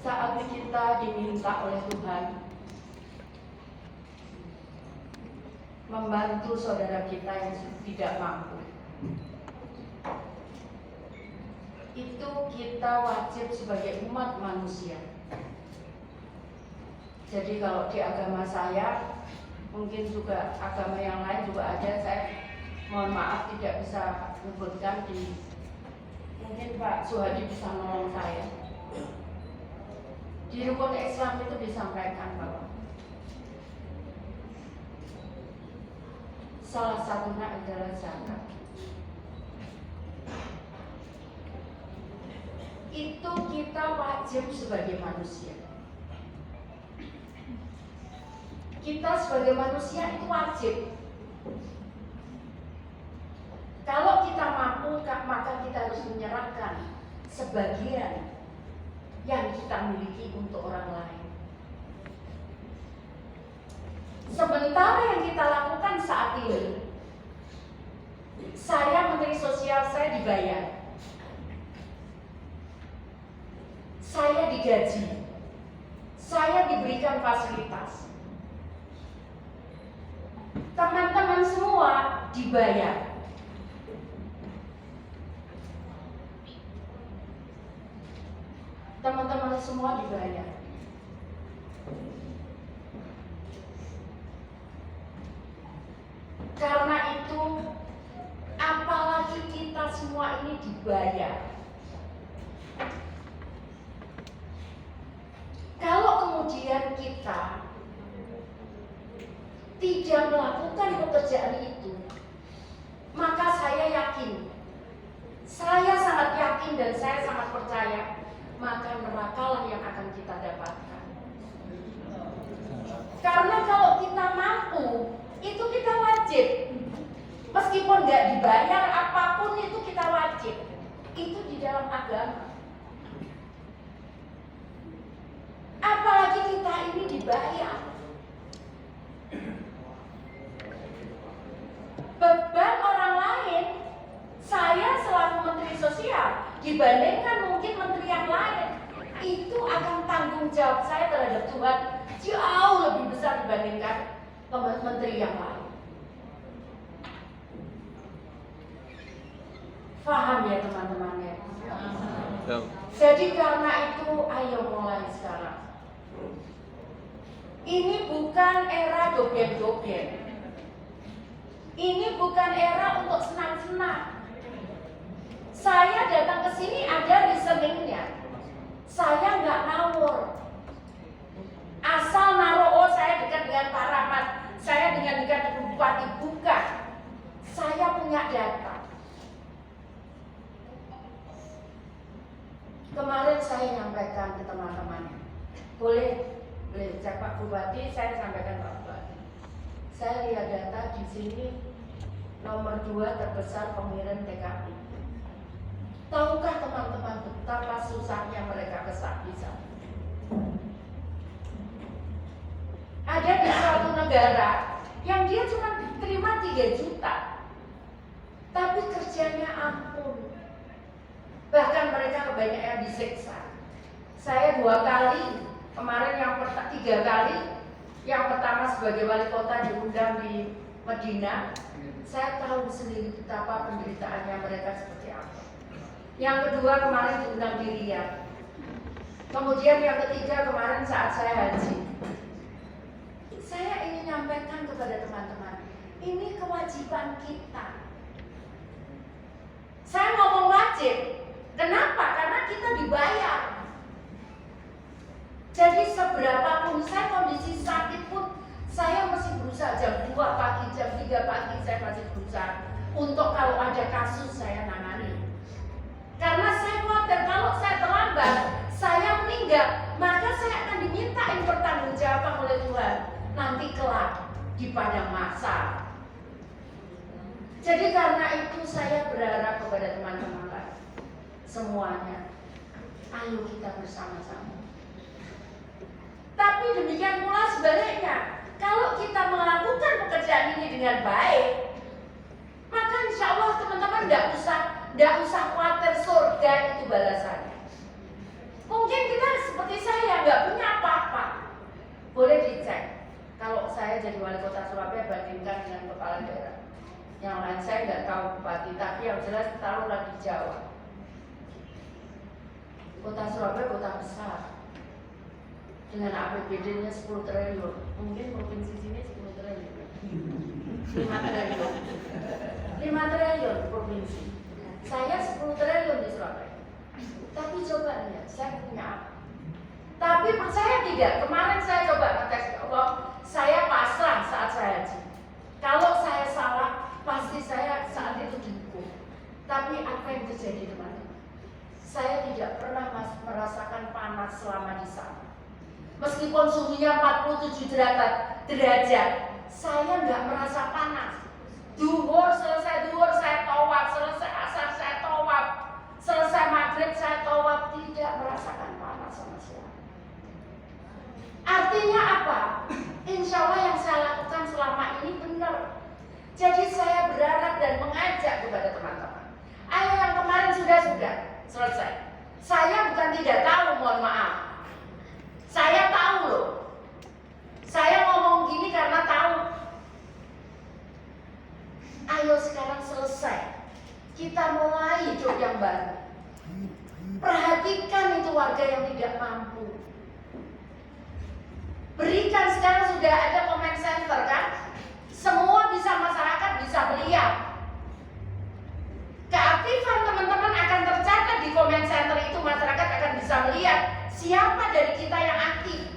Saat kita diminta oleh Tuhan membantu saudara kita yang tidak mampu, itu kita wajib sebagai umat manusia. Jadi kalau di agama saya, mungkin juga agama yang lain juga ada, saya mohon maaf tidak bisa menyebutkan mungkin Pak Suhadi bisa menolong saya. Di rukun Islam itu disampaikan bahwa salah satunya adalah zakat. Itu kita wajib sebagai manusia. Kita sebagai manusia itu wajib. Kalau kita mampu, maka kita harus menyerahkan sebagian yang kita miliki untuk orang lain. Sementara yang kita lakukan saat ini, saya Menteri Sosial, saya dibayar, saya digaji, saya diberikan fasilitas. Teman-teman semua dibayar. Teman-teman semua dibayar. Karena itu, apalagi kita semua ini dibayar. Kalau kemudian kita tidak melakukan pekerjaan itu, maka saya yakin, saya sangat yakin dan saya sangat percaya, maka nerakalah yang akan kita dapatkan. Karena kalau kita mampu, itu kita wajib. Meskipun nggak dibayar apapun itu kita wajib. Itu di dalam agama. Apalagi kita ini dibayar. Beban orang lain, saya selaku Menteri Sosial dibandingkan mungkin menteri yang lain, itu akan tanggung jawab saya terhadap Tuhan jauh lebih besar dibandingkan menteri yang lain. Paham ya teman-teman ya? Jadi karena itu ayo mulai sekarang. Ini bukan era joget-joget. Ini bukan era untuk senang-senang. Saya datang ke sini ada reasoningnya. Saya nggak ngawur. Asal naruh, saya dekat dengan Pak Rahmat, saya dengan dekat Bupati, bukan. Saya punya data. Kemarin saya nyampaikan ke teman-teman. Boleh cek Pak Bupati, saya sampaikan Pak Bupati. Saya lihat data di sini nomor 2 terbesar pengirim TKI. Tahukah teman-teman betapa susahnya mereka ke sana? Ada di suatu negara yang dia cuma terima 3 juta, tapi kerjanya ampun. Bahkan mereka kebanyakan disiksa. Saya 2 kali, kemarin 3 kali. Yang pertama sebagai wali kota diundang di Medina, saya tahu sendiri betapa penderitaannya mereka seperti apa. Yang kedua kemarin diundang di Riyadh. Kemudian yang ketiga kemarin saat saya haji. Saya ingin menyampaikan kepada teman-teman, ini kewajiban kita. Saya ngomong wajib. Kenapa? Karena kita dibayar. Jadi seberapapun saya kondisi sakit pun, saya masih berusaha jam 2 pagi, jam 3 pagi saya masih berusaha untuk kalau ada kasus saya nangani. Karena saya khawatir kalau saya terlambat, saya meninggal, maka saya akan dimintain pertanggungjawaban oleh Tuhan nanti kelak di padang mahsyar. Jadi karena itu saya berharap kepada teman-teman semuanya, ayo kita bersama-sama. Tapi demikian pula sebaliknya, kalau kita melakukan pekerjaan ini dengan baik, maka insya Allah teman-teman tidak usah khawatir, surga itu balasannya. Mungkin kita seperti saya, nggak punya apa-apa. Boleh dicek. Kalau saya jadi wali kota Surabaya bandingkan dengan kepala daerah. Yang lain saya nggak tahu bupati, tapi yang jelas taruhlah di Jawa. Kota Surabaya kota besar dengan APBD-nya 10 triliun. Mungkin provinsi sini 10 triliun. 5 triliun. 5 triliun provinsi. Saya 10 triliun di Surabaya. Tapi coba lihat, saya punya apa? Tapi percaya tidak, kemarin saya coba ngetes Allah, saya pasrah saat saya haji. Kalau saya salah, pasti saya saat itu dihukum. Tapi apa yang terjadi teman-teman? Saya tidak pernah merasakan panas selama di sana. Meskipun suhunya 47 derajat, saya nggak merasa panas. Duhur selesai duhur saya tawaf, selesai asar saya tawaf, selesai maghrib saya tawaf, tidak merasakan panas sama sekali. Artinya apa? Insya Allah yang saya lakukan selama ini benar. Jadi saya berharap dan mengajak kepada teman-teman. Ayo yang kemarin sudah selesai. Saya bukan tidak tahu, mohon maaf. Saya tahu loh. Saya ngomong gini karena tahu. Ayo sekarang selesai. Kita mulai hidup yang baru. Perhatikan itu warga yang tidak mampu. Berikan, sekarang sudah ada comment center kan? Semua masyarakat bisa melihat. Keaktifan teman-teman akan tercatat di comment center itu, masyarakat akan bisa melihat siapa dari kita yang aktif.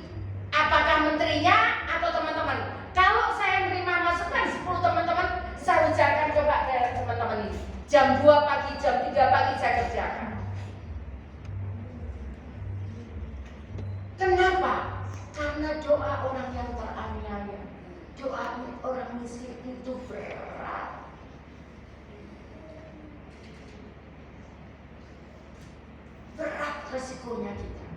Apakah menterinya atau teman-teman? Kalau saya menerima masukan 10 teman-teman, saya ucapkan coba ke teman-teman ini. Jam 2 pagi, jam 3 pagi saya kerjakan. Kenapa? Karena doa orang yang teraniaya, doa orang miskin itu berat. Berat resikonya kita.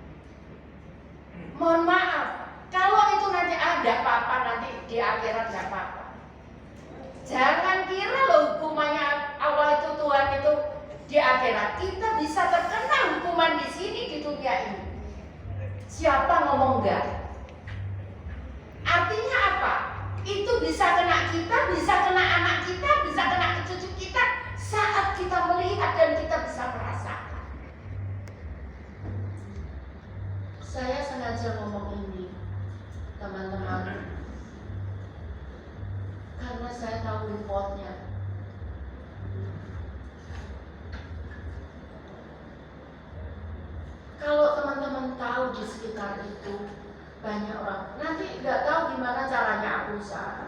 Mohon maaf, kalau itu nanti ada apa-apa, nanti di akhirat nggak apa-apa. Jangan kira loh hukumannya Allah itu, Tuhan itu di akhirat. Kita bisa terkena hukuman di sini, di dunia ini. Siapa ngomong enggak? Artinya apa? Itu bisa kena kita, bisa kena anak kita, bisa kena cucu kita saat kita melihat dan kita bisa merasakan. Saya sengaja ngomong ini, teman-teman, karena saya tahu reportnya. Kalau teman-teman tahu di sekitar itu banyak orang, nanti nggak tahu gimana caranya aku usaha.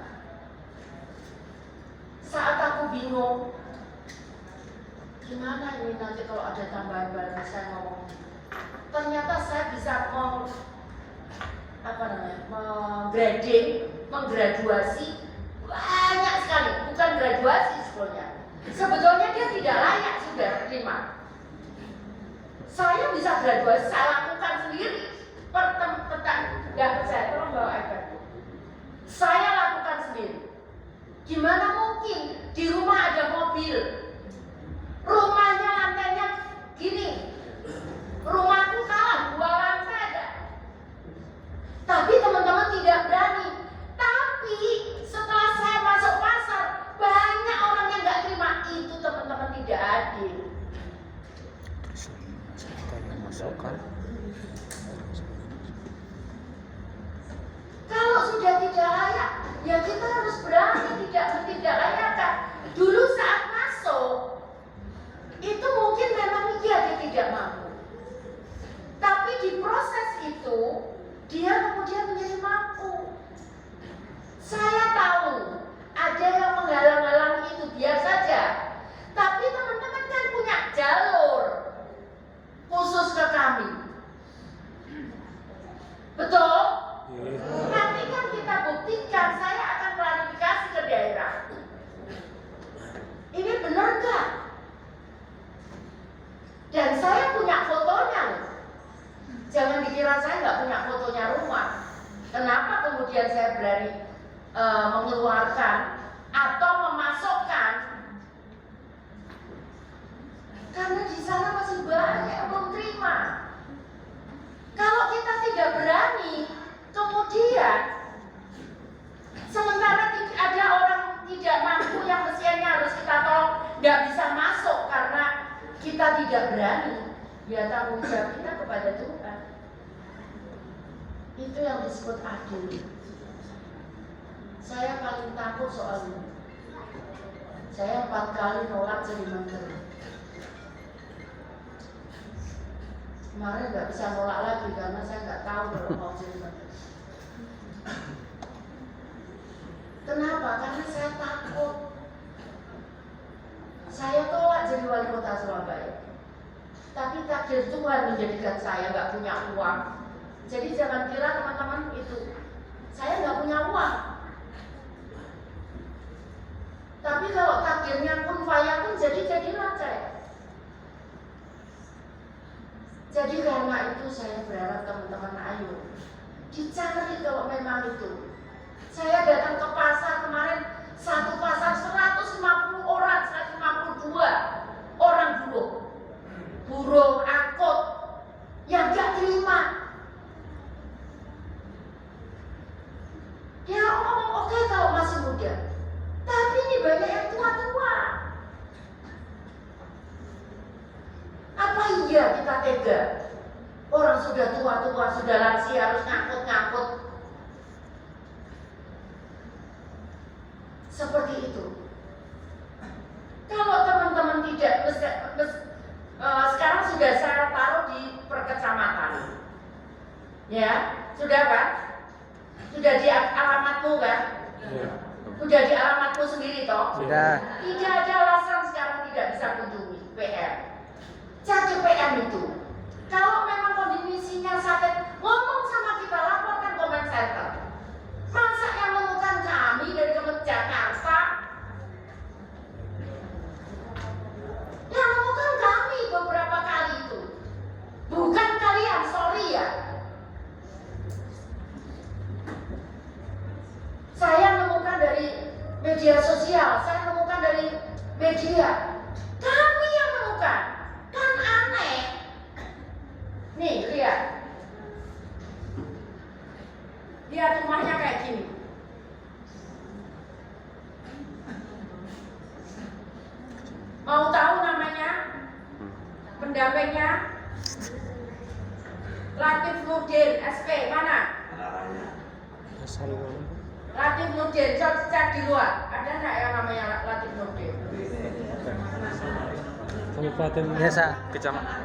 Saat aku bingung, gimana ini nanti kalau ada tambahan barang, saya ngomong. Ternyata saya bisa menggraduasi banyak sekali, bukan graduasi sebetulnya. Sebetulnya dia tidak layak sudah terima. Saya bisa graduasi, saya lakukan sendiri. Nggak percaya, tolong bawa iPad. Saya lakukan sendiri. Gimana mungkin di rumah ada mobil, rumahnya lantainya gini, rumahku kalah 2 lantai ada. Tapi teman-teman tidak berani. Tapi setelah saya masuk pasar, banyak orang yang nggak terima. Itu teman-teman tidak adil. Kalau sudah tidak layak, ya kita harus berani tidak layakan. Dulu saat masuk, itu mungkin memang dia tidak mampu. Tapi di proses itu, dia kemudian menjadi mampu. Saya tahu ada yang menghalang-halangi itu, biar saja. Tapi teman-teman kan punya jalur khusus ke kami. Betul? Nanti kan kita buktikan, saya akan klarifikasi ke daerah. Ini benar gak? Dan saya punya fotonya loh. Jangan dikira saya nggak punya fotonya rumah. Kenapa kemudian saya berani mengeluarkan atau memasukkan? Karena di sana masih banyak yang belum terima. Kalau Ya tanggung jawab kita kepada Tuhan. Itu yang disebut adil. Saya paling takut soal ini. Saya 4 kali nolak jadi menteri. Kemarin nggak bisa nolak lagi karena saya nggak tahu kalau mau jadi menteri. Kenapa? Karena saya takut. Saya tolak jadi wali kota Surabaya. Tapi takdir Tuhan menjadikan saya nggak punya uang. Jadi jangan kira teman-teman itu saya nggak punya uang. Tapi kalau takdirnya kun fayakun jadilah saya. Jadi karena itu saya berharap teman-teman ayo dicari kalau memang itu. Saya datang ke pasar kemarin, satu pasar 150 orang, 152 orang buruh angkut yang gak terima. Dia ngomong oke kalau masih muda, tapi ini banyak yang tua-tua. Apa iya kita tega? Orang sudah tua-tua, sudah lansia harus ngangkut-ngangkut seperti itu. Kalau teman-teman tidak sekarang sudah saya taruh di perkecamatan, ya sudah kan? Sudah di alamatmu kan? Ya. Sudah di alamatmu sendiri toh? Sudah. Tidak ada alasan sekarang tidak bisa kunjungi PM. Cari PM itu. Kalau memang kondisinya sakit, ngomong sama kita, laporkan comment center. Masa yang menemukan kami dari Jakarta? Yang menemukan kami beberapa kali itu. Bukan kalian, sorry ya. Saya menemukan dari media sosial, saya menemukan dari media. Kami yang menemukan. Kan aneh. Nih, lihat. Lihat rumahnya kayak gini. Mau tahu namanya? Pendampingnya? Latif Nurdin, SP, mana? Latif Nurdin, cek di luar. Ada nggak yang namanya Latif Nurdin? Kabupaten biasa, kecamatan.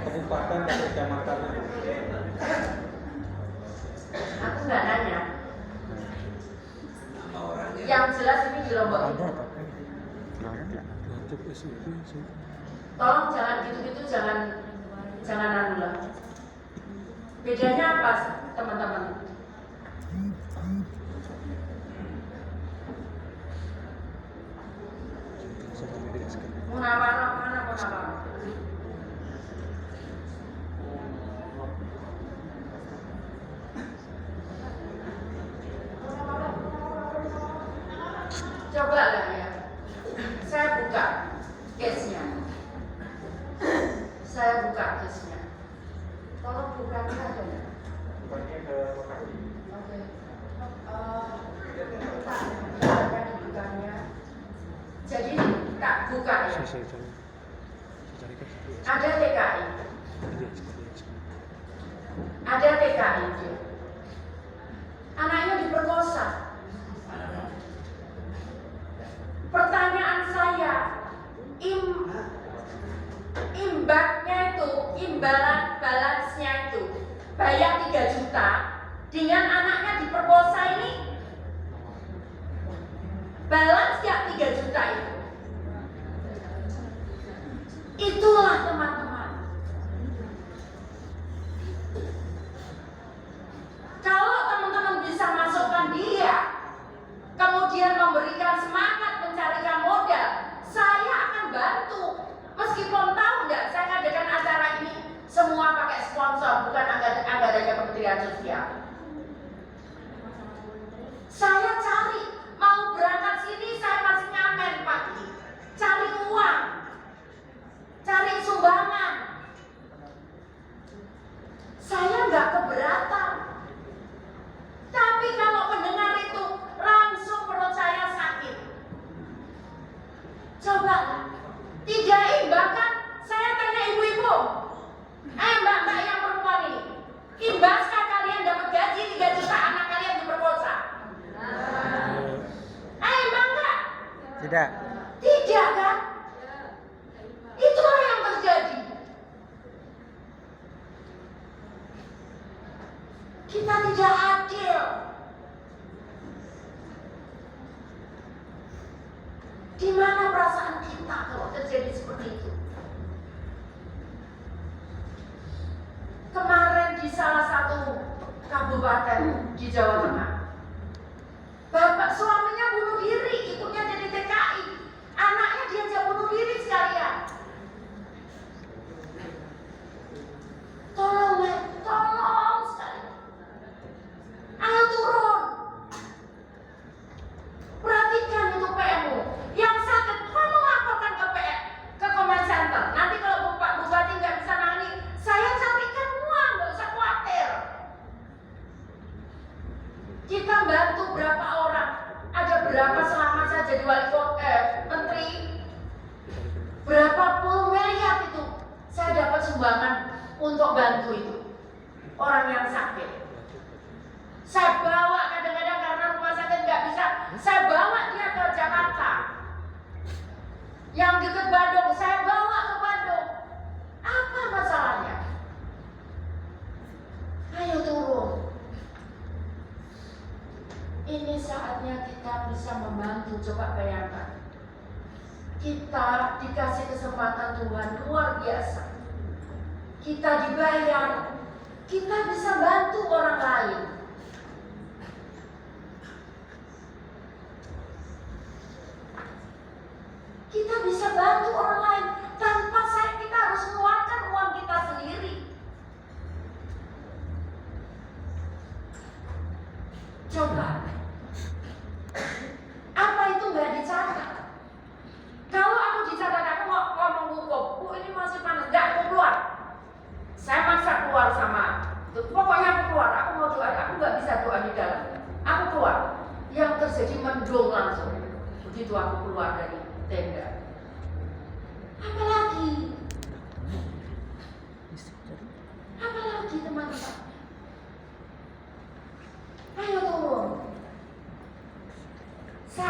Kabupaten dan kecamatan. Aku nggak nanya. Yang jelas ini di Lombok. Tolong jangan gitu-gitu, jangan anu lah. Bedanya apa teman-teman? Munawarah mana munawarah? Coba lah ya. Saya buka case-nya. Tolong buka saja ya. Bukannya ke lokasi. Oke. Ada dibukanya. Jadi tak buka ya. Ada TKI. Ada TKI. Anaknya diperkosa. Pertanyaan saya, imbaknya itu, balance-nya itu, bayar 3 juta dengan anaknya diperkosa ini, balance ya 3 juta itu. Itulah teman-teman. Kalau teman-teman bisa masukkan dia, kemudian memberikan semangat mencarikan modal, saya akan bantu. Meskipun tahu enggak, saya ngadakan acara ini semua pakai sponsor, bukan anggarannya Kementerian Sosial. Saya cari, mau berangkat sini saya masih ngamen pagi, cari uang, cari sumbangan. Tidak. Tidak kan? Itulah yang terjadi. Kita tidak adil. Di mana perasaan kita kalau terjadi seperti itu? Kemarin di salah satu kabupaten di Jawa Tengah, bapak suaminya bunuh diri, ibunya jadi TKI, anaknya diajak bunuh diri sekalian. Tolong sekali. Ayo turun. Perhatikan itu PM-mu. Yang sakit, kamu laporkan ke PM, ke Command Center. Nanti kalau Bupati nggak bisa nangani, saya carikan uang, nggak usah khawatir. Kita bantu berapa orang? Ada berapa selama saya jadi wali kota, menteri? Berapa puluh miliar itu saya dapat sumbangan untuk bantu itu orang yang sakit. Saya bawa kadang-kadang karena rumah sakit nggak bisa, saya bawa dia ke Jakarta. Yang dekat Bandung, saya bawa ke Bandung. Apa masalahnya? Ayo turun. Ini saatnya kita bisa membantu. Coba bayangkan, kita dikasih kesempatan Tuhan luar biasa. Kita dibayar, kita bisa bantu orang lain. Kita bisa bantu orang lain tanpa kita harus mengeluarkan uang kita sendiri. Coba, apa itu nggak dicatat? Kalau aku dicatat, aku mau ngomong hukum, Bu ini masih panas, nggak aku keluar. Saya maksa keluar sama, pokoknya aku keluar, aku mau doa, aku nggak bisa doa di dalam. Aku keluar, yang terjadi mendung langsung. Begitu aku keluar dari tenda.